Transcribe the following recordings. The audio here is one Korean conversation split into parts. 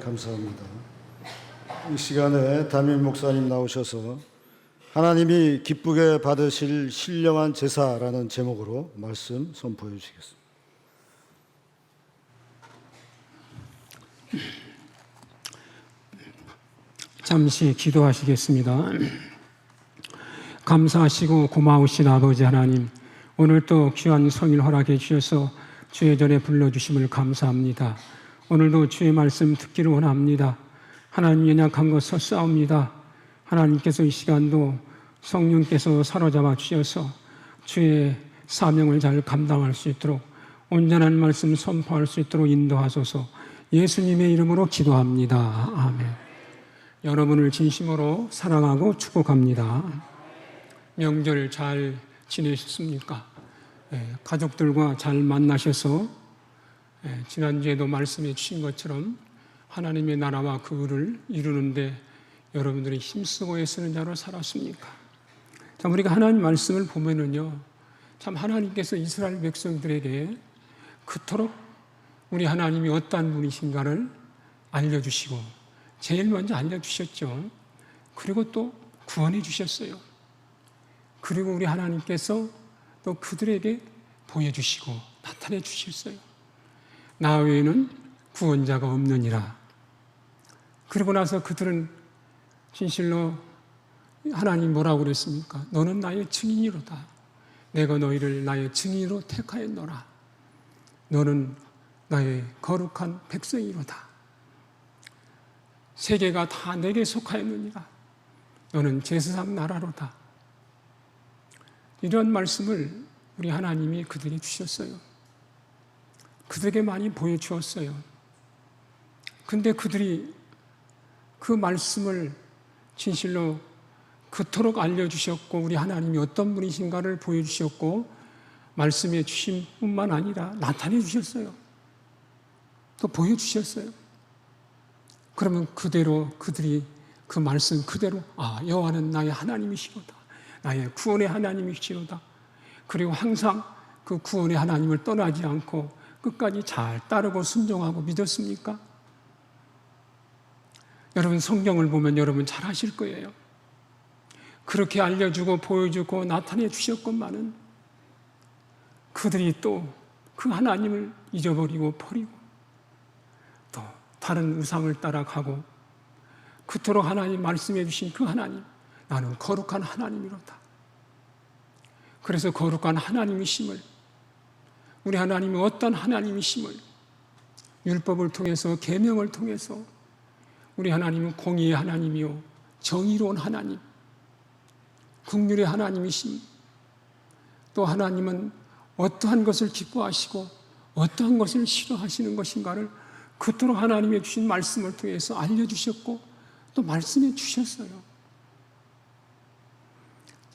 감사합니다. 이 시간에 담임 목사님 나오셔서 하나님이 기쁘게 받으실 신령한 제사라는 제목으로 말씀 선포해 주시겠습니다. 잠시 기도하시겠습니다. 감사하시고 고마우신 아버지 하나님, 오늘 또 귀한 성일 허락해 주셔서 주의 전에 불러주심을 감사합니다. 오늘도 주의 말씀 듣기를 원합니다. 하나님, 연약한 것 서싸웁니다. 하나님께서 이 시간도 성령께서 사로잡아 주셔서 주의 사명을 잘 감당할 수 있도록 온전한 말씀 선포할 수 있도록 인도하소서. 예수님의 이름으로 기도합니다. 아멘. 여러분을 진심으로 사랑하고 축복합니다. 명절 잘 지내셨습니까? 가족들과 잘 만나셔서 지난주에도 말씀해 주신 것처럼 하나님의 나라와 그 의를 이루는데 여러분들이 힘쓰고 애쓰는 자로 살았습니까? 참 우리가 하나님 말씀을 보면은요, 참 하나님께서 이스라엘 백성들에게 그토록 우리 하나님이 어떠한 분이신가를 알려주시고 제일 먼저 알려주셨죠. 그리고 또 구원해 주셨어요. 그리고 우리 하나님께서 또 그들에게 보여주시고 나타내 주셨어요. 나 외에는 구원자가 없느니라. 그러고 나서 그들은 진실로 하나님 뭐라고 그랬습니까? 너는 나의 증인이로다. 내가 너희를 나의 증인으로 택하였노라. 너는 나의 거룩한 백성이로다. 세계가 다 내게 속하였느니라. 너는 제사장 나라로다. 이런 말씀을 우리 하나님이 그들에게 주셨어요. 그들에게 많이 보여주었어요. 근데 그들이 그 말씀을 진실로 그토록 알려주셨고 우리 하나님이 어떤 분이신가를 보여주셨고 말씀해 주신 뿐만 아니라 나타내 주셨어요. 또 보여주셨어요. 그러면 그대로 그들이 그 말씀 그대로 여호와는 나의 하나님이시로다. 나의 구원의 하나님이시로다. 그리고 항상 그 구원의 하나님을 떠나지 않고 끝까지 잘 따르고 순종하고 믿었습니까? 여러분 성경을 보면 여러분 잘 아실 거예요. 그렇게 알려주고 보여주고 나타내 주셨건만은 그들이 또 그 하나님을 잊어버리고 버리고 또 다른 우상을 따라가고 그토록 하나님 말씀해 주신 그 하나님, 나는 거룩한 하나님이로다. 그래서 거룩한 하나님이심을, 우리 하나님이 어떤 하나님이심을 율법을 통해서 계명을 통해서 우리 하나님은 공의의 하나님이요 정의로운 하나님, 긍휼의 하나님이심, 또 하나님은 어떠한 것을 기뻐하시고 어떠한 것을 싫어하시는 것인가를 그토록 하나님의 주신 말씀을 통해서 알려주셨고 또 말씀해 주셨어요.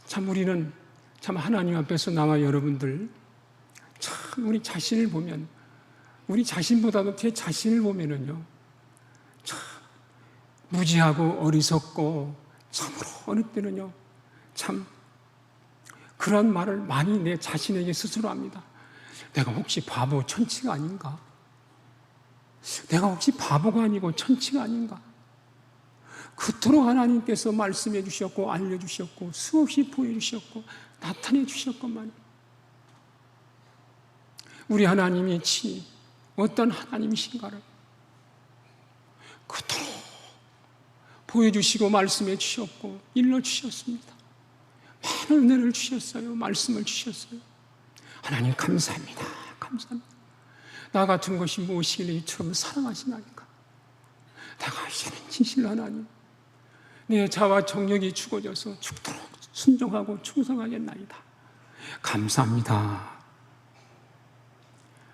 참 우리는 참 하나님 앞에서 나와 여러분들 참 우리 자신을 보면, 우리 자신보다도 제 자신을 보면은요 참 무지하고 어리석고 참으로 어느 때는요 참 그런 말을 많이 내 자신에게 스스로 합니다. 내가 혹시 바보 천치가 아닌가? 내가 혹시 바보가 아니고 천치가 아닌가? 그토록 하나님께서 말씀해 주셨고 알려주셨고 수없이 보여주셨고 나타내 주셨건만 우리 하나님이 친히 어떤 하나님이신가를 그토록 보여주시고 말씀해 주셨고 일러주셨습니다. 많은 은혜를 주셨어요. 말씀을 주셨어요. 하나님 감사합니다. 감사합니다. 나 같은 것이 무엇이길래 이처럼 사랑하시나니까. 내가 이제는 진실로 하나님 내 자와 정력이 죽어져서 죽도록 순종하고 충성하겠나이다. 감사합니다.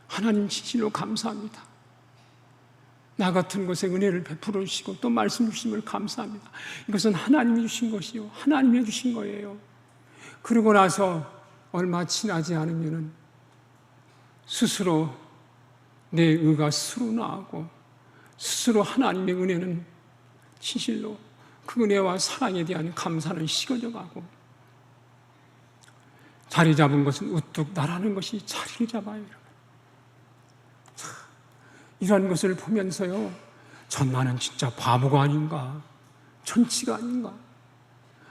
하나님 진실로 감사합니다. 나 같은 것에 은혜를 베풀어 주시고 또 말씀 주심을 감사합니다. 이것은 하나님이 주신 것이요 하나님이 주신 거예요. 그러고 나서 얼마 지나지 않으면은 스스로 내 의가 스스로 나오고 스스로 하나님의 은혜는 진실로 그 은혜와 사랑에 대한 감사는 식어져 가고 자리 잡은 것은 우뚝 나라는 것이 자리를 잡아요. 이런 것을 보면서요 나는 진짜 바보가 아닌가, 천치가 아닌가.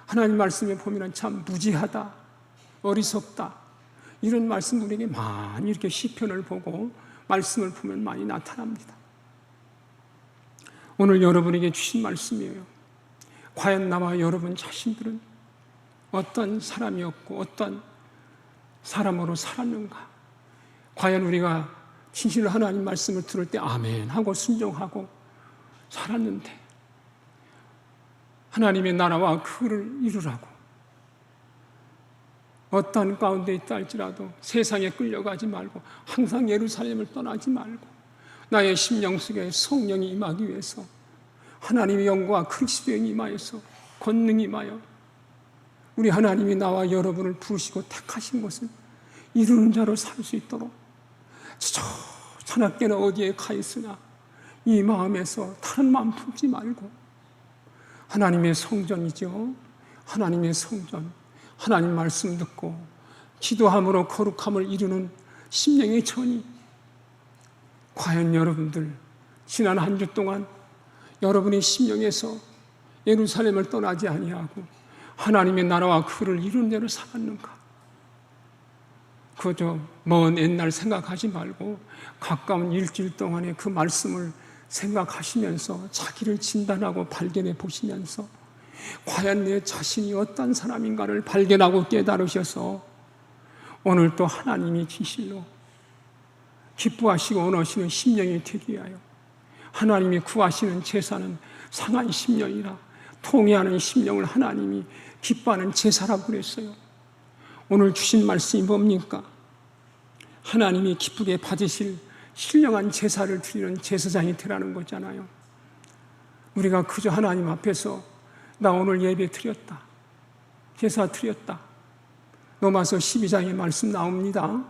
하나님 말씀에 보면 참 무지하다, 어리석다, 이런 말씀 우리에게 많이 이렇게 시편을 보고 말씀을 보면 많이 나타납니다. 오늘 여러분에게 주신 말씀이에요. 과연 나와 여러분 자신들은 어떤 사람이었고 어떤 사람으로 살았는가? 과연 우리가 진실로 하나님 말씀을 들을 때 아멘 하고 순종하고 살았는데, 하나님의 나라와 그를 이루라고 어떤 가운데 있다 할지라도 세상에 끌려가지 말고 항상 예루살렘을 떠나지 말고 나의 심령 속에 성령이 임하기 위해서 하나님의 영과 그리스도의 임하여서 권능이 임하여 우리 하나님이 나와 여러분을 부르시고 택하신 것을 이루는 자로 살 수 있도록 저 자나깨나 어디에 가 있으나 이 마음에서 다른 마음 품지 말고 하나님의 성전이죠. 하나님의 성전, 하나님 말씀 듣고 기도함으로 거룩함을 이루는 심령의 전이, 과연 여러분들 지난 한 주 동안 여러분의 심령에서 예루살렘을 떠나지 아니하고 하나님의 나라와 그를 이루는 대로 살았는가? 그저 먼 옛날 생각하지 말고 가까운 일주일 동안의 그 말씀을 생각하시면서 자기를 진단하고 발견해 보시면서 과연 내 자신이 어떤 사람인가를 발견하고 깨달으셔서 오늘 또 하나님이 진실로 기뻐하시고 원하시는 심령이 되기 위하여 하나님이 구하시는 제사는 상한 심령이라 통회하는 심령을 하나님이 기뻐하는 제사라고 그랬어요. 오늘 주신 말씀이 뭡니까? 하나님이 기쁘게 받으실 신령한 제사를 드리는 제사장이 되라는 거잖아요. 우리가 그저 하나님 앞에서 나 오늘 예배 드렸다, 제사 드렸다, 로마서 12장의 말씀 나옵니다.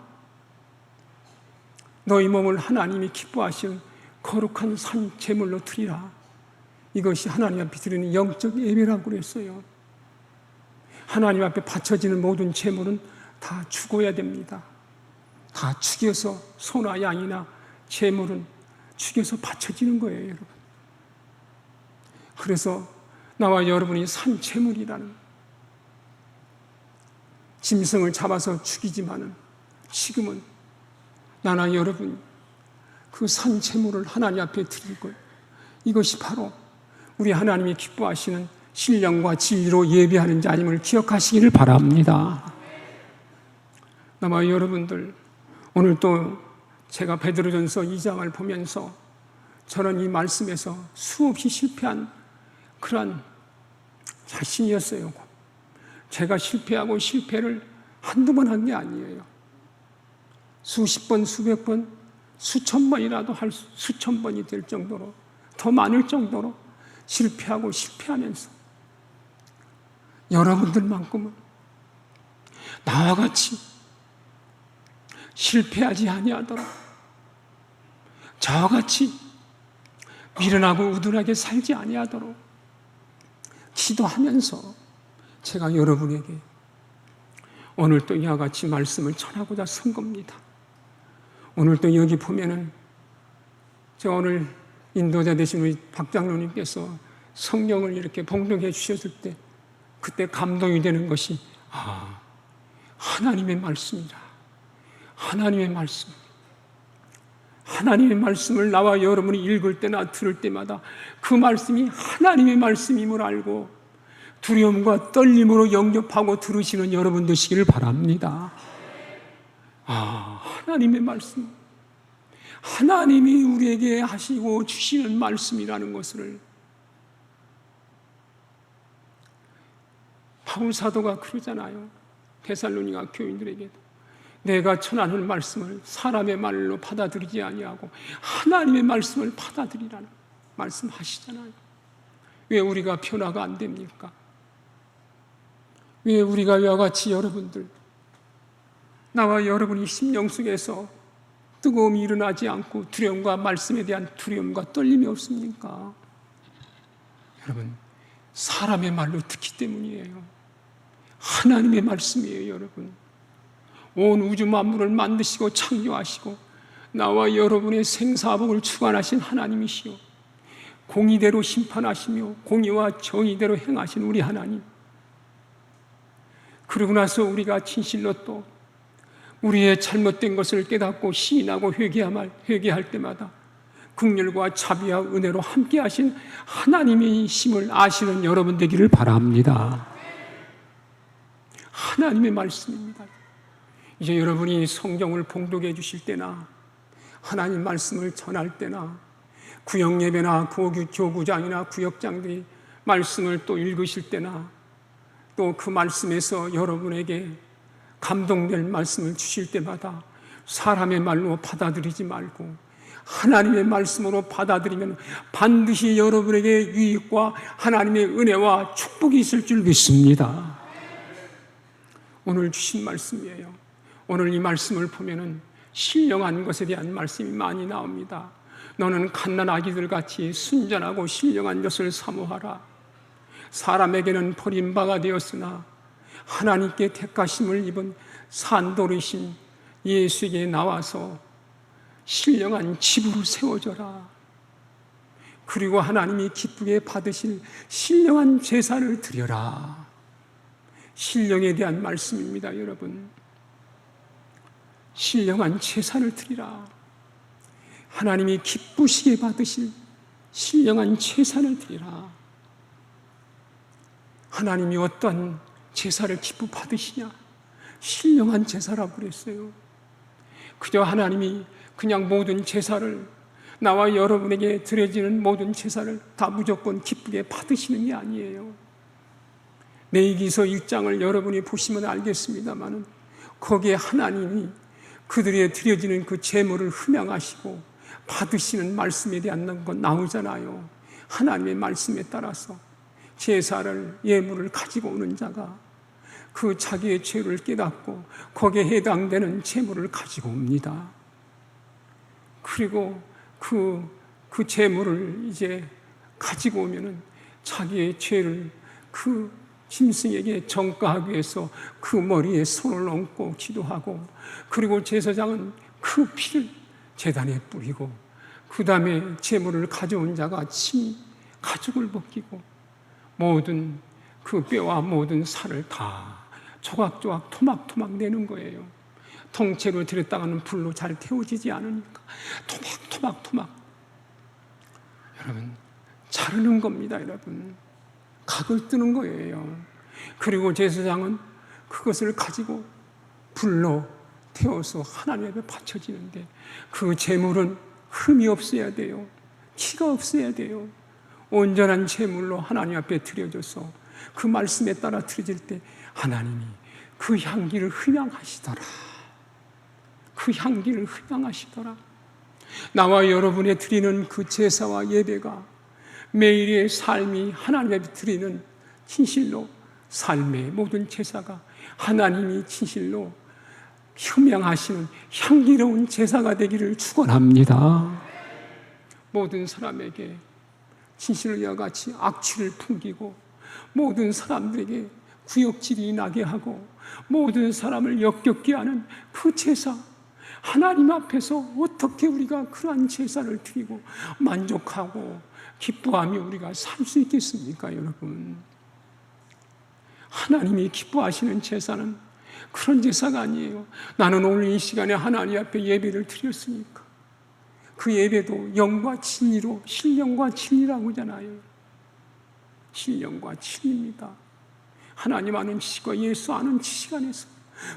너희 몸을 하나님이 기뻐하시는 거룩한 산 제물로 드리라. 이것이 하나님 앞에 드리는 영적 예배라고 그랬어요. 하나님 앞에 바쳐지는 모든 제물은 다 죽어야 됩니다. 다 죽여서 소나 양이나 제물은 죽여서 바쳐지는 거예요, 여러분. 그래서 나와 여러분이 산 제물이라는, 짐승을 잡아서 죽이지만은 지금은 나나 여러분 그 산 제물을 하나님 앞에 드리고, 이것이 바로 우리 하나님이 기뻐하시는 신령과 진리로 예배하는 자임을 기억하시기를 바랍니다. 나와 여러분들, 오늘 또 제가 베드로전서 2장을 보면서 저는 이 말씀에서 수없이 실패한 그런 자신이었어요. 제가 실패하고 실패를 한두 번 한 게 아니에요. 수십 번, 수백 번, 수천 번이라도 수천 번이 될 정도로, 더 많을 정도로 실패하고 실패하면서 여러분들만큼은 나와 같이 실패하지 아니하도록 저와 같이 미련하고 우둔하게 살지 아니하도록 기도하면서 제가 여러분에게 오늘 또 이와 같이 말씀을 전하고자 선 겁니다. 오늘 또 여기 보면은 제가 오늘 인도자 되신 우리 박 장로님께서 성경을 이렇게 봉독해 주셨을 때 그때 감동이 되는 것이 하나님의 말씀이라. 하나님의 말씀. 하나님의 말씀을 나와 여러분이 읽을 때나 들을 때마다 그 말씀이 하나님의 말씀임을 알고 두려움과 떨림으로 영접하고 들으시는 여러분 되시기를 바랍니다. 하나님의 말씀. 하나님이 우리에게 하시고 주시는 말씀이라는 것을 바울 사도가 그러잖아요. 데살로니가 교인들에게도 내가 전하는 말씀을 사람의 말로 받아들이지 아니하고 하나님의 말씀을 받아들이라는 말씀하시잖아요. 왜 우리가 변화가 안 됩니까? 왜 우리가 이와 같이 여러분들, 나와 여러분이 심령 속에서 뜨거움이 일어나지 않고 두려움과 말씀에 대한 두려움과 떨림이 없습니까? 여러분, 사람의 말로 듣기 때문이에요. 하나님의 말씀이에요, 여러분. 온 우주 만물을 만드시고 창조하시고 나와 여러분의 생사복을 주관하신 하나님이시오. 공의대로 심판하시며 공의와 정의대로 행하신 우리 하나님, 그러고 나서 우리가 진실로 또 우리의 잘못된 것을 깨닫고 시인하고 회개할 때마다 긍휼과 자비와 은혜로 함께 하신 하나님의 심을 아시는 여러분 되기를 바랍니다. 하나님의 말씀입니다. 이제 여러분이 성경을 봉독해 주실 때나 하나님 말씀을 전할 때나 구역예배나 교구장이나 구역장들이 말씀을 또 읽으실 때나 또 그 말씀에서 여러분에게 감동될 말씀을 주실 때마다 사람의 말로 받아들이지 말고 하나님의 말씀으로 받아들이면 반드시 여러분에게 유익과 하나님의 은혜와 축복이 있을 줄 믿습니다. 오늘 주신 말씀이에요. 오늘 이 말씀을 보면은 신령한 것에 대한 말씀이 많이 나옵니다. 너는 갓난 아기들 같이 순전하고 신령한 것을 사모하라. 사람에게는 버림바가 되었으나 하나님께 택하심을 입은 산돌이신 예수에게 나와서 신령한 집으로 세워져라. 그리고 하나님이 기쁘게 받으실 신령한 제사를 드려라. 신령에 대한 말씀입니다, 여러분. 신령한 제사를 드리라. 하나님이 기쁘시게 받으실 신령한 제사를 드리라. 하나님이 어떤 제사를 기쁘 받으시냐? 신령한 제사라고 그랬어요. 그저 하나님이 그냥 모든 제사를, 나와 여러분에게 드려지는 모든 제사를 다 무조건 기쁘게 받으시는 게 아니에요. 레위기서 1장을 여러분이 보시면 알겠습니다마는 거기에 하나님이 그들의 드려지는 그 제물을 흠양하시고 받으시는 말씀에 대한 건 나오잖아요. 하나님의 말씀에 따라서 제사를, 예물을 가지고 오는 자가 그 자기의 죄를 깨닫고 거기에 해당되는 제물을 가지고 옵니다. 그리고 그 제물을 이제 가지고 오면은 자기의 죄를 그 짐승에게 전가하기 위해서 그 머리에 손을 얹고 기도하고, 그리고 제사장은 그 피를 제단에 뿌리고, 그 다음에 제물을 가져온 자가 친히 가죽을 벗기고 모든 그 뼈와 모든 살을 다 조각조각 토막토막 내는 거예요. 통째로 들였다가는 불로 잘 태워지지 않으니까 토막. 여러분, 자르는 겁니다, 여러분. 각을 뜨는 거예요. 그리고 제사장은 그것을 가지고 불로 태워서 하나님 앞에 바쳐지는데, 그 제물은 흠이 없어야 돼요. 티가 없어야 돼요. 온전한 제물로 하나님 앞에 드려져서 그 말씀에 따라 드려질 때 하나님이 그 향기를 흠양하시더라. 그 향기를 흠양하시더라. 나와 여러분의 드리는 그 제사와 예배가 매일의 삶이 하나님 앞에 드리는 진실로 삶의 모든 제사가 하나님이 진실로 흠양하시는 향기로운 제사가 되기를 축원합니다. 모든 사람에게 진실로 이와 같이 악취를 풍기고 모든 사람들에게 구역질이 나게 하고 모든 사람을 역겹게 하는 그 제사, 하나님 앞에서 어떻게 우리가 그러한 제사를 드리고 만족하고 기뻐하며 우리가 살 수 있겠습니까, 여러분? 하나님이 기뻐하시는 제사는 그런 제사가 아니에요. 나는 오늘 이 시간에 하나님 앞에 예배를 드렸으니까 그 예배도 영과 진리로, 신령과 진리라고 하잖아요. 신령과 진리입니다. 하나님 아는 지식과 예수 아는 지식 안에서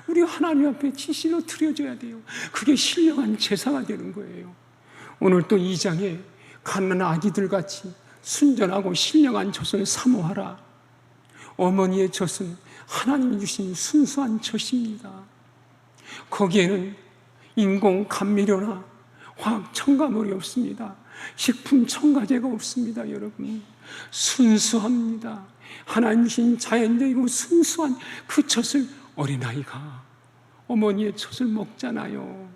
우리가 하나님 앞에 진실로 드려져야 돼요. 그게 신령한 제사가 되는 거예요. 오늘 또 2장에 갓난 아기들 같이 순전하고 신령한 젖을 사모하라. 어머니의 젖은 하나님이 주신 순수한 젖입니다. 거기에는 인공 감미료나 화학 첨가물이 없습니다. 식품 첨가제가 없습니다, 여러분. 순수합니다. 하나님 주신 자연적이고 순수한 그 젖을 어린아이가 어머니의 젖을 먹잖아요.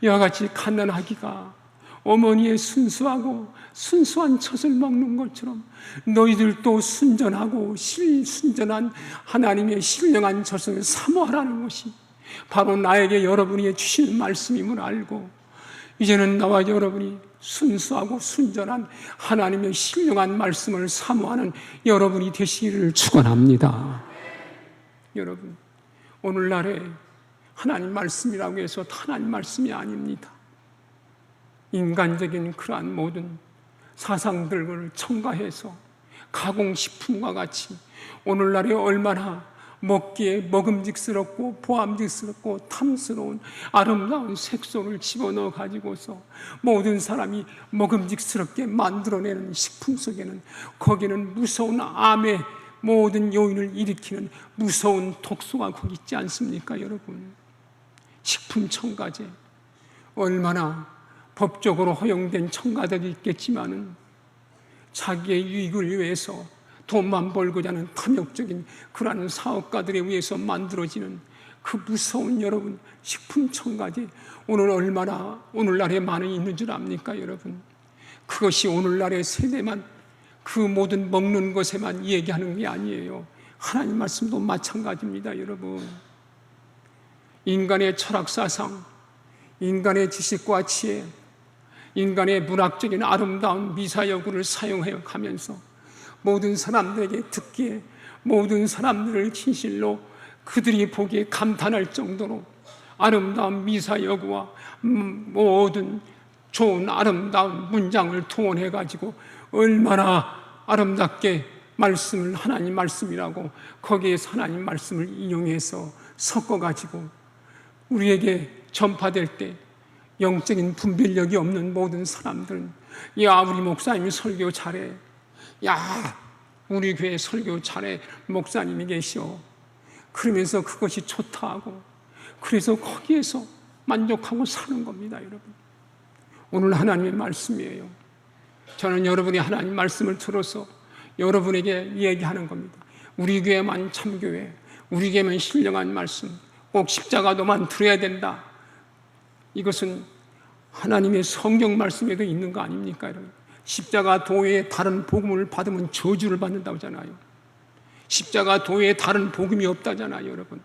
이와 같이 갓난 아기가 어머니의 순수하고 순수한 젖을 먹는 것처럼 너희들도 순전하고 순전한 하나님의 신령한 젖을 사모하라는 것이 바로 나에게 여러분이 주시는 말씀임을 알고 이제는 나와 여러분이 순수하고 순전한 하나님의 신령한 말씀을 사모하는 여러분이 되시기를 축원합니다. 여러분, 오늘날에 하나님 말씀이라고 해서 하나님 말씀이 아닙니다. 인간적인 그러한 모든 사상들을 첨가해서 가공식품과 같이 오늘날에 얼마나 먹기에 먹음직스럽고 보암직스럽고 탐스러운 아름다운 색소를 집어넣어 가지고서 모든 사람이 먹음직스럽게 만들어내는 식품 속에는 거기는 무서운 암의 모든 요인을 일으키는 무서운 독소가 거기 있지 않습니까, 여러분? 식품 첨가제, 얼마나 법적으로 허용된 첨가제도 있겠지만은 자기의 유익을 위해서 돈만 벌고자 하는 탐욕적인 그러한 사업가들에 의해서 만들어지는 그 무서운 여러분 식품 첨가제, 오늘날에 많이 있는 줄 압니까, 여러분? 그것이 오늘날의 세대만 그 모든 먹는 것에만 얘기하는 게 아니에요. 하나님 말씀도 마찬가지입니다, 여러분. 인간의 철학사상, 인간의 지식과 지혜, 인간의 문학적인 아름다운 미사여구를 사용해 가면서 모든 사람들에게 듣기에, 모든 사람들을 진실로 그들이 보기에 감탄할 정도로 아름다운 미사여구와 모든 좋은 아름다운 문장을 동원해 가지고 얼마나 아름답게 말씀을 하나님 말씀이라고 거기에서 하나님 말씀을 인용해서 섞어 가지고 우리에게 전파될 때 영적인 분별력이 없는 모든 사람들은, 야, 우리 목사님이 설교 잘해, 야, 우리 교회 설교 잘해, 목사님이 계시오, 그러면서 그것이 좋다 하고, 그래서 거기에서 만족하고 사는 겁니다, 여러분. 오늘 하나님의 말씀이에요. 저는 여러분이 하나님 말씀을 들어서 여러분에게 얘기하는 겁니다. 우리 교회만 참교회, 우리 교회만 신령한 말씀, 꼭 십자가도만 들어야 된다. 이것은 하나님의 성경 말씀에도 있는 거 아닙니까, 여러분? 십자가 도에 다른 복음을 받으면 저주를 받는다고 하잖아요. 십자가 도에 다른 복음이 없다잖아요, 여러분.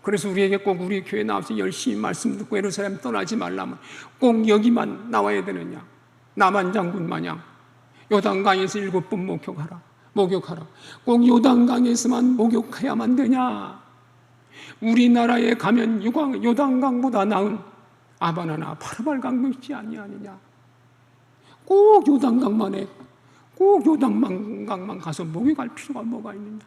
그래서 우리에게 꼭 우리 교회 나와서 열심히 말씀 듣고 예루살렘 떠나지 말라면 꼭 여기만 나와야 되느냐? 남한 장군 마냥 요단강에서 7번 목욕하라. 꼭 요단강에서만 목욕해야만 되냐? 우리나라에 가면 요단강보다 나은 아바나나 파르발강도 있지 아니하느냐? 꼭 요단강만 가서 목욕할 필요가 뭐가 있느냐?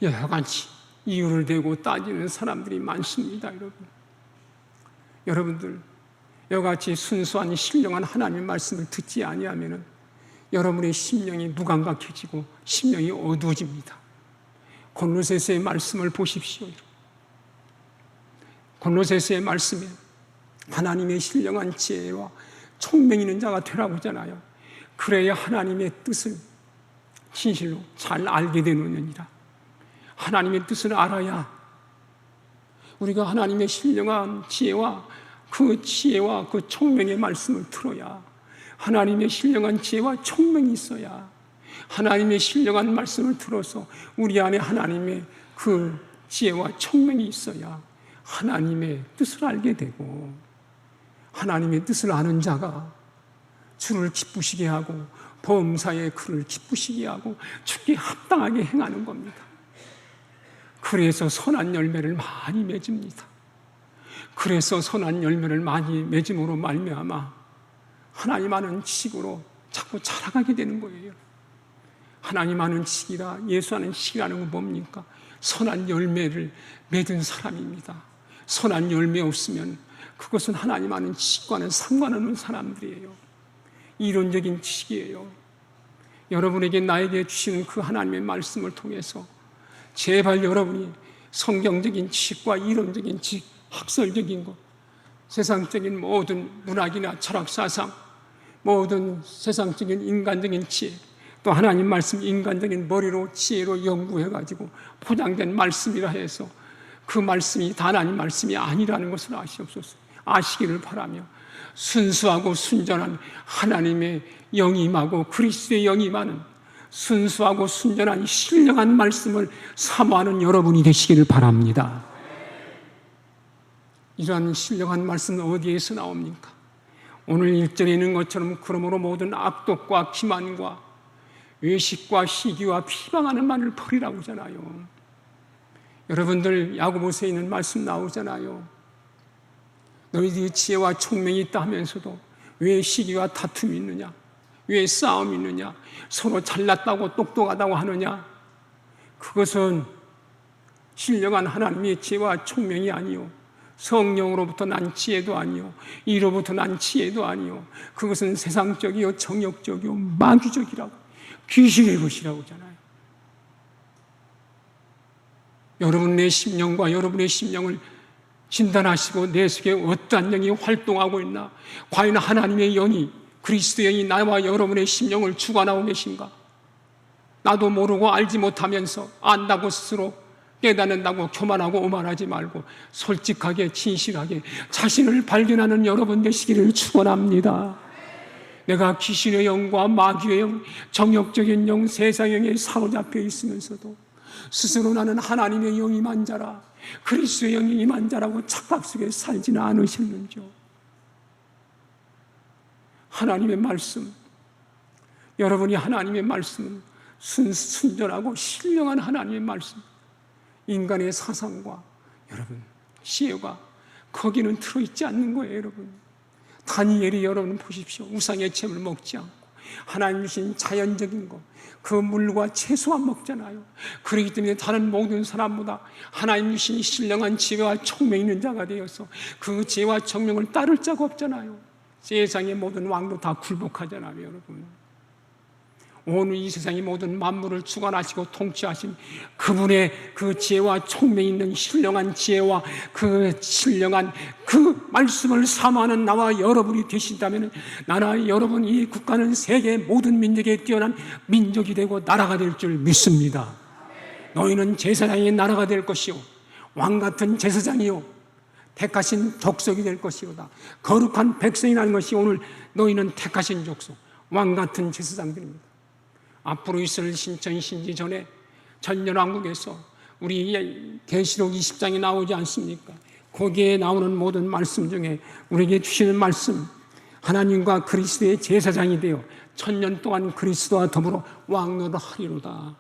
여러 가지 이유를 대고 따지는 사람들이 많습니다, 여러분. 여러분들, 여같이 순수한 신령한 하나님의 말씀을 듣지 아니하면은 여러분의 심령이 무감각해지고 심령이 어두워집니다. 골로새서의 말씀을 보십시오. 골로새서의 말씀에 하나님의 신령한 지혜와 총명 있는 자가 되라고 하잖아요. 그래야 하나님의 뜻을 진실로 잘 알게 되느니라. 하나님의 뜻을 알아야 우리가 하나님의 신령한 지혜와 그 총명의 말씀을 들어야, 하나님의 신령한 지혜와 총명이 있어야, 하나님의 신령한 말씀을 들어서 우리 안에 하나님의 그 지혜와 총명이 있어야 하나님의 뜻을 알게 되고, 하나님의 뜻을 아는 자가 주를 기쁘시게 하고 범사의 그를 기쁘시게 하고 주께 합당하게 행하는 겁니다. 그래서 선한 열매를 많이 맺습니다. 그래서 선한 열매를 많이 맺음으로 말미암아 하나님 아는 지식으로 자꾸 자라가게 되는 거예요. 하나님 아는 지식이라, 예수 아는 지식이라는 건 뭡니까? 선한 열매를 맺은 사람입니다. 선한 열매 없으면 그것은 하나님 아는 지식과는 상관없는 사람들이에요. 이론적인 지식이에요. 여러분에게 나에게 주시는 그 하나님의 말씀을 통해서 제발 여러분이 성경적인 지식과 이론적인 지식, 학설적인 것, 세상적인 모든 문학이나 철학 사상, 모든 세상적인 인간적인 지혜, 또 하나님 말씀 인간적인 머리로 지혜로 연구해가지고 포장된 말씀이라 해서 그 말씀이 다 하나님 말씀이 아니라는 것을 아시기를 바라며, 순수하고 순전한 하나님의 영이 임하고 그리스도의 영이 임하는 순수하고 순전한 신령한 말씀을 사모하는 여러분이 되시기를 바랍니다. 이러한 신령한 말씀은 어디에서 나옵니까? 오늘 1절에 있는 것처럼 그러므로 모든 악독과 기만과 외식과 시기와 비방하는 말을 버리라고 하잖아요. 여러분들 야고보서에 있는 말씀 나오잖아요. 너희들이 지혜와 총명이 있다 하면서도 왜 시기와 다툼이 있느냐? 왜 싸움이 있느냐? 서로 잘났다고 똑똑하다고 하느냐? 그것은 신령한 하나님의 지혜와 총명이 아니요, 성령으로부터 난 지혜도 아니요, 이로부터 난 지혜도 아니요, 그것은 세상적이요, 정욕적이요, 마귀적이라고, 귀신의 것이라고 하잖아요. 여러분의 심령과 여러분의 심령을 진단하시고 내 속에 어떠한 영이 활동하고 있나? 과연 하나님의 영이, 그리스도의 영이 나와 여러분의 심령을 주관하고 계신가? 나도 모르고 알지 못하면서 안다고 스스로 깨닫는다고 교만하고 오만하지 말고 솔직하게 진실하게 자신을 발견하는 여러분 되시기를 축원합니다. 내가 귀신의 영과 마귀의 영, 정욕적인 영, 세상의 영에 사로잡혀 있으면서도 스스로 나는 하나님의 영이 만자라, 그리스도의 영이 임한자라고 착각 속에 살지는 않으셨는지요? 하나님의 말씀, 여러분이 하나님의 말씀은 순전하고 신령한 하나님의 말씀, 인간의 사상과 여러분 지혜가 거기는 들어있지 않는 거예요. 여러분, 다니엘이 여러분 보십시오. 우상의 잼을 먹지 않고 하나님 주신 자연적인 것, 그 물과 채소만 먹잖아요. 그렇기 때문에 다른 모든 사람보다 하나님 주신 신령한 지혜와 총명 있는 자가 되어서 그 지혜와 총명을 따를 자가 없잖아요. 세상의 모든 왕도 다 굴복하잖아요. 여러분, 오늘 이 세상의 모든 만물을 주관하시고 통치하신 그분의 그 지혜와 총명이 있는 신령한 지혜와 그 신령한 그 말씀을 사모하는 나와 여러분이 되신다면 나나 여러분, 이 국가는 세계 모든 민족에 뛰어난 민족이 되고 나라가 될 줄 믿습니다. 너희는 제사장의 나라가 될 것이요, 왕같은 제사장이요, 택하신 족속이 될 것이로다. 거룩한 백성이라는 것이 오늘 너희는 택하신 족속, 왕같은 제사장들입니다. 앞으로 있을 신천 신지 전에 전열왕국에서 우리 계시록 20장이 나오지 않습니까? 거기에 나오는 모든 말씀 중에 우리에게 주시는 말씀, 하나님과 그리스도의 제사장이 되어 천년 동안 그리스도와 더불어 왕노를 하리로다.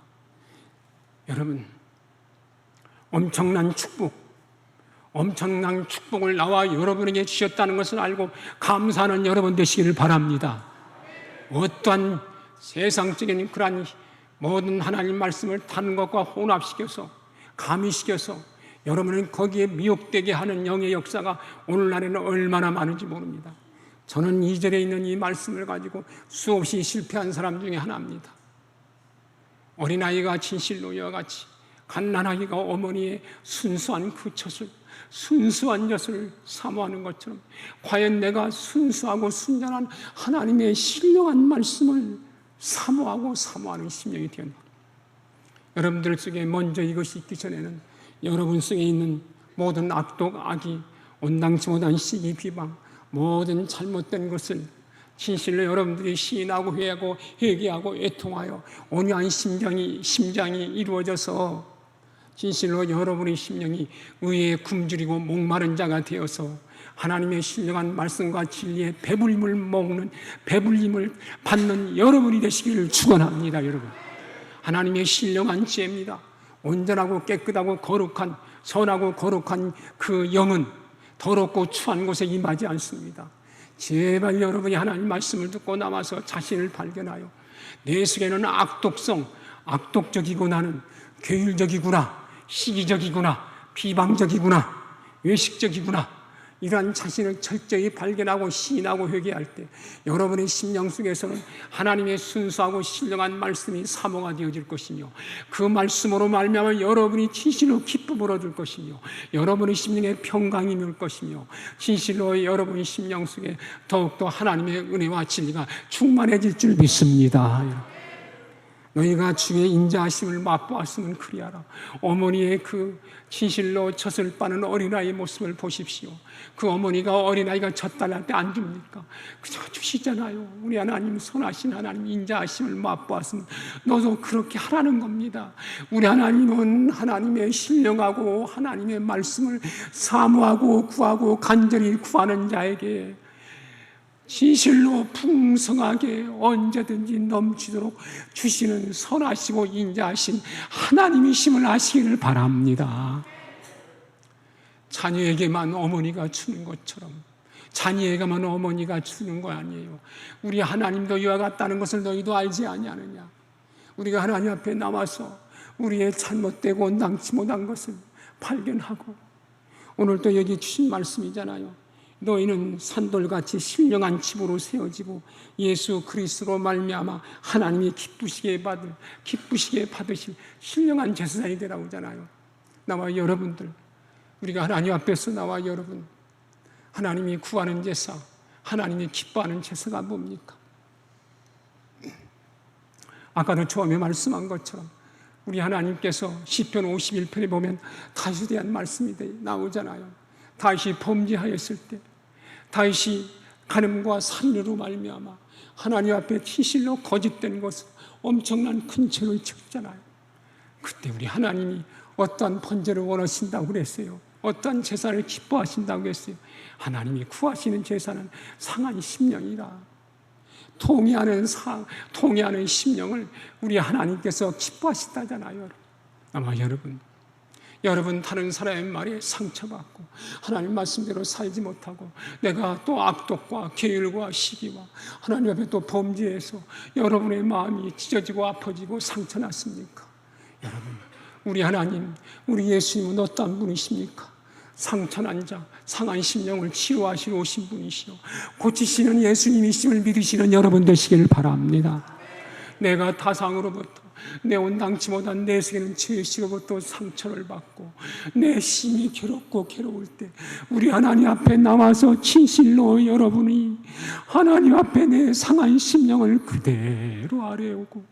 여러분, 엄청난 축복을 나와 여러분에게 주셨다는 것을 알고 감사하는 여러분 되시기를 바랍니다. 어떠한 세상적인 그러한 모든 하나님 말씀을 다른 것과 혼합시켜서 가미시켜서 여러분은 거기에 미혹되게 하는 영의 역사가 오늘날에는 얼마나 많은지 모릅니다. 저는 2절에 있는 이 말씀을 가지고 수없이 실패한 사람 중에 하나입니다. 어린아이가 진실로 이와 같이 갓난아기가 어머니의 순수한 그 젖을, 순수한 젖을 사모하는 것처럼 과연 내가 순수하고 순전한 하나님의 신령한 말씀을 사모하는 심령이 되었나? 여러분들 속에 먼저 이것이 있기 전에는 여러분 속에 있는 모든 악독, 악이, 온당치 못한 시기, 비방, 모든 잘못된 것을 진실로 여러분들이 시인하고 회개하고 애통하여 온유한 심장이 이루어져서 진실로 여러분의 심령이 의에 굶주리고 목마른 자가 되어서 하나님의 신령한 말씀과 진리의 배불림을 받는 여러분이 되시기를 축원합니다. 여러분, 하나님의 신령한 지혜입니다. 온전하고 깨끗하고 거룩한, 선하고 거룩한 그 영은 더럽고 추한 곳에 임하지 않습니다. 제발 여러분이 하나님 말씀을 듣고 남아서 자신을 발견하여 내 속에는 악독적이고 나는 계율적이구나, 시기적이구나, 비방적이구나, 외식적이구나, 이러한 자신을 철저히 발견하고 시인하고 회개할 때 여러분의 심령 속에서는 하나님의 순수하고 신령한 말씀이 사모가 되어질 것이며 그 말씀으로 말미암아 여러분이 진실로 기쁨을 얻을 것이며 여러분의 심령에 평강이 올 것이며 진실로 여러분의 심령 속에 더욱더 하나님의 은혜와 진리가 충만해질 줄 믿습니다. 너희가 주의 인자하심을 맛보았으면 그리하라. 어머니의 그 진실로 젖을 빠는 어린아이의 모습을 보십시오. 그 어머니가 어린아이가 젖 달랄 때 안 줍니까? 그저 주시잖아요. 우리 하나님 선하신 하나님 인자하심을 맛보았으면 너도 그렇게 하라는 겁니다. 우리 하나님은 하나님의 신령하고 하나님의 말씀을 사모하고 구하고 간절히 구하는 자에게 진실로 풍성하게 언제든지 넘치도록 주시는 선하시고 인자하신 하나님이심을 아시기를 바랍니다. 자녀에게만 어머니가 주는 것처럼 자녀에게만 어머니가 주는 거 아니에요. 우리 하나님도 이와 같다는 것을 너희도 알지 아니하느냐. 우리가 하나님 앞에 나와서 우리의 잘못되고 온당치 못한 것을 발견하고, 오늘 또 여기 주신 말씀이잖아요. 너희는 산돌같이 신령한 집으로 세워지고 예수 그리스도로 말미암아 하나님이 기쁘시게 받으실 신령한 제사장이 되라고 하잖아요. 나와 여러분들, 우리가 하나님 앞에서 나와 여러분, 하나님이 구하는 제사, 하나님이 기뻐하는 제사가 뭡니까? 아까도 처음에 말씀한 것처럼 우리 하나님께서 시편 51편에 보면 다윗에 대한 말씀이 나오잖아요. 다윗이 범죄하였을 때, 다윗이 간음과 살인으로 말미암아 하나님 앞에 진실로 거짓된 것을 엄청난 큰 죄를 지었잖아요. 그때 우리 하나님이 어떠한 번제를 원하신다고 그랬어요? 어떠한 제사를 기뻐하신다고 했어요? 하나님이 구하시는 제사는 상한 심령이라. 통해하는 심령을 우리 하나님께서 기뻐하신다잖아요. 아마 여러분 다른 사람의 말에 상처받고 하나님 말씀대로 살지 못하고 내가 또 악독과 계율과 시기와 하나님 앞에 또 범죄해서 여러분의 마음이 찢어지고 아파지고 상처났습니까? 여러분, 우리 하나님, 우리 예수님은 어떤 분이십니까? 상처난 자, 상한 심령을 치료하시러 오신 분이시요 고치시는 예수님이심을 믿으시는 여러분 되시기를 바랍니다. 내가 타상으로부터, 내 온당치 못한 내 세계는 죄시로부터 상처를 받고 내 심이 괴롭고 괴로울 때 우리 하나님 앞에 나와서 진실로 여러분이 하나님 앞에 내 상한 심령을 그대로 아뢰오고,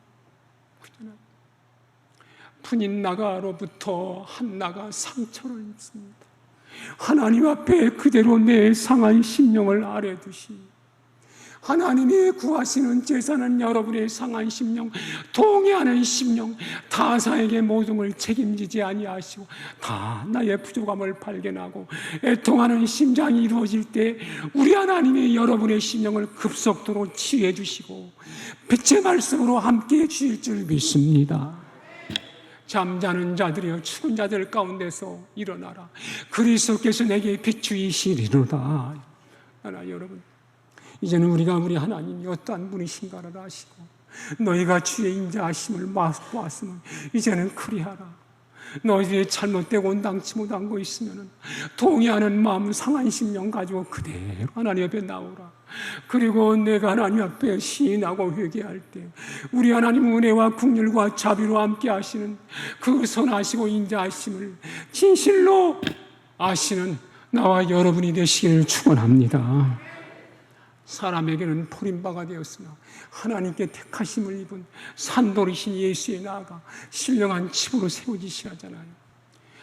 분인 나가로부터 한 나가 상처를 입습니다. 하나님 앞에 그대로 내 상한 심령을 아뢰듯이 하나님이 구하시는 제사는 여러분의 상한 심령, 통해하는 심령, 타사에게 모든 걸 책임지지 아니하시고 다 나의 부족함을 발견하고 애통하는 심장이 이루어질 때 우리 하나님이 여러분의 심령을 급속도로 치유해 주시고 빛의 말씀으로 함께해 주실 줄 믿습니다. 잠자는 자들이여 죽은 자들 가운데서 일어나라. 그리스도께서 내게 비추이시리로다. 하나 여러분, 이제는 우리가 우리 하나님이 어떠한 분이신가를 아시고 너희가 주의 인자하심을 맛보았으면 이제는 그리하라. 너희들이 잘못되고 온당치 못한 거 있으면 동의하는 마음, 상한 심령 가지고 그대로 하나님 앞에 나오라. 그리고 내가 하나님 앞에 시인하고 회개할 때 우리 하나님 은혜와 긍휼과 자비로 함께 하시는 그 선하시고 인자하심을 진실로 아시는 나와 여러분이 되시기를 축원합니다. 사람에게는 버림바가 되었으나 하나님께 택하심을 입은 산돌이신 예수에 나아가 신령한 집으로 세워지시라잖아요.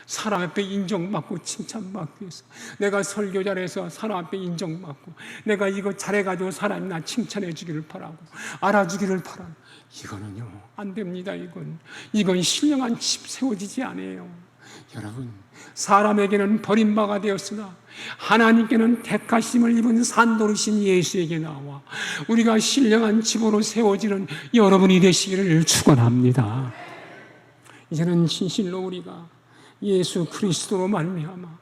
사람 앞에 인정받고 칭찬받기 위해서 내가 설교 잘해서 사람 앞에 인정받고 내가 이거 잘해가지고 사람이 나 칭찬해 주기를 바라고 알아주기를 바라고, 이거는요 안 됩니다. 이건 신령한 집 세워지지 않아요. 여러분, 사람에게는 버림바가 되었으나 하나님께는 택하심을 입은 산돌이신 예수에게 나와 우리가 신령한 집으로 세워지는 여러분이 되시기를 축원합니다. 이제는 진실로 우리가 예수 그리스도로 말미암아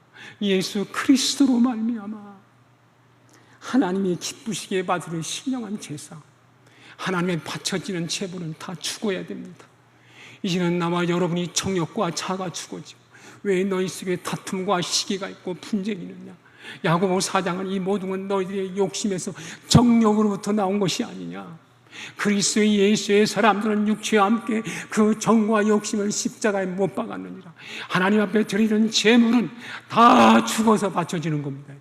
하나님이 기쁘시게 받으려 신령한 제사, 하나님의 바쳐지는 제물은 다 죽어야 됩니다. 이제는 나와 여러분이 정욕과 자가 죽어지고 왜 너희 속에 다툼과 시기가 있고 분쟁이 있느냐? 야고보 4장은 이 모든 건 너희들의 욕심에서 정욕으로부터 나온 것이 아니냐? 그리스도의 예수의 사람들은 육체와 함께 그 정과 욕심을 십자가에 못 박았느니라. 하나님 앞에 드리는 제물은 다 죽어서 바쳐지는 겁니다.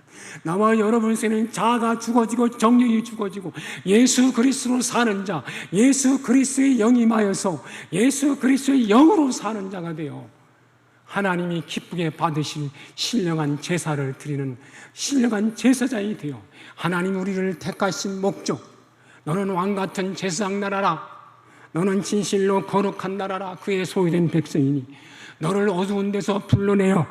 나와 여러분에게는 자아가 죽어지고 정욕이 죽어지고 예수 그리스도로 사는 자, 예수 그리스도의 영이 임하여서 예수 그리스도의 영으로 사는 자가 되어 하나님이 기쁘게 받으실 신령한 제사를 드리는 신령한 제사장이 되어 하나님 우리를 택하신 목적, 너는 왕같은 제사장 나라라, 너는 진실로 거룩한 나라라, 그의 소유된 백성이니 너를 어두운 데서 불러내어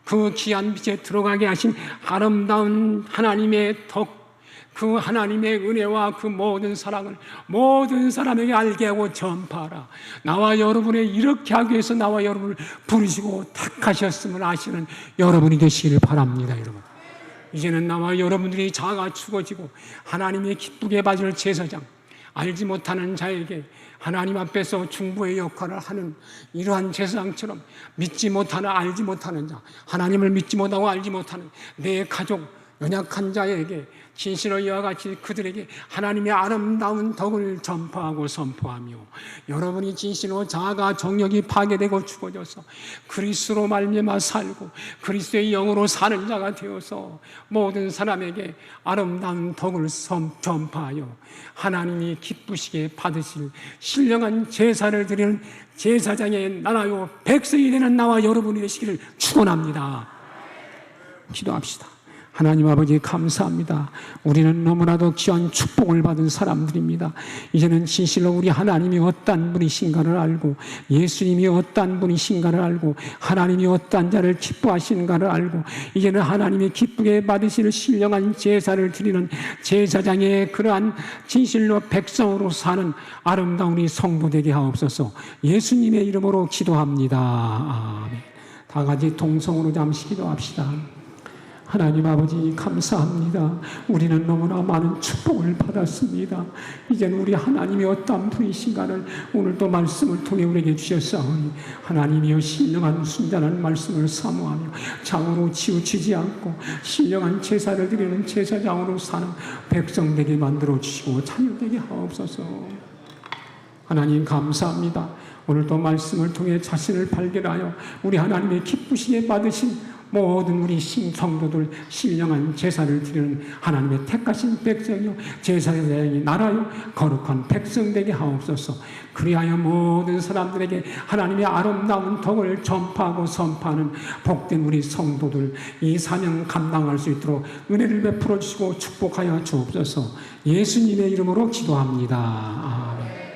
그 귀한 빛에 들어가게 하신 아름다운 하나님의 덕, 그 하나님의 은혜와 그 모든 사랑을 모든 사람에게 알게 하고 전파하라. 나와 여러분을 이렇게 하기 위해서 나와 여러분을 부르시고 택하셨음을 아시는 여러분이 되시기를 바랍니다. 여러분, 이제는 나와 여러분들이 자아가 죽어지고 하나님의 기쁘게 받을 제사장, 알지 못하는 자에게 하나님 앞에서 중보의 역할을 하는 이러한 제사장처럼 믿지 못하는, 알지 못하는 자, 하나님을 믿지 못하고 알지 못하는 내 가족, 연약한 자에게 진실로 이와 같이 그들에게 하나님의 아름다운 덕을 전파하고 선포하며, 여러분이 진실로 자아가 정력이 파괴되고 죽어져서 그리스도로 말미암아 살고 그리스도의 영으로 사는 자가 되어서 모든 사람에게 아름다운 덕을 전파하여 하나님이 기쁘시게 받으실 신령한 제사를 드리는 제사장의 나라요 백성이 되는 나와 여러분이 되시기를 축원합니다. 기도합시다. 하나님 아버지 감사합니다. 우리는 너무나도 귀한 축복을 받은 사람들입니다. 이제는 진실로 우리 하나님이 어떠한 분이신가를 알고, 예수님이 어떠한 분이신가를 알고, 하나님이 어떠한 자를 기뻐하시는가를 알고, 이제는 하나님이 기쁘게 받으실 신령한 제사를 드리는 제사장의 그러한 진실로 백성으로 사는 아름다운 우리 성도 되게 하옵소서. 예수님의 이름으로 기도합니다. 아멘. 다 같이 동성으로 잠시 기도합시다. 하나님 아버지 감사합니다. 우리는 너무나 많은 축복을 받았습니다. 이제는 우리 하나님이 어떠한 분이신가를 오늘도 말씀을 통해 우리에게 주셨사오니, 하나님이여 신령한 순전한 말씀을 사모하며 장으로 치우치지 않고 신령한 제사를 드리는 제사장으로 사는 백성 되게 만들어 주시고 자녀되게 하옵소서. 하나님 감사합니다. 오늘도 말씀을 통해 자신을 발견하여 우리 하나님의 기쁘시게 받으신 모든 우리 성도들 신령한 제사를 드리는 하나님의 택하신 백성이요 제사장이 나라요 거룩한 백성 되게 하옵소서. 그리하여 모든 사람들에게 하나님의 아름다운 덕을 전파하고 선포하는 복된 우리 성도들 이 사명 감당할 수 있도록 은혜를 베풀어 주시고 축복하여 주옵소서. 예수님의 이름으로 기도합니다.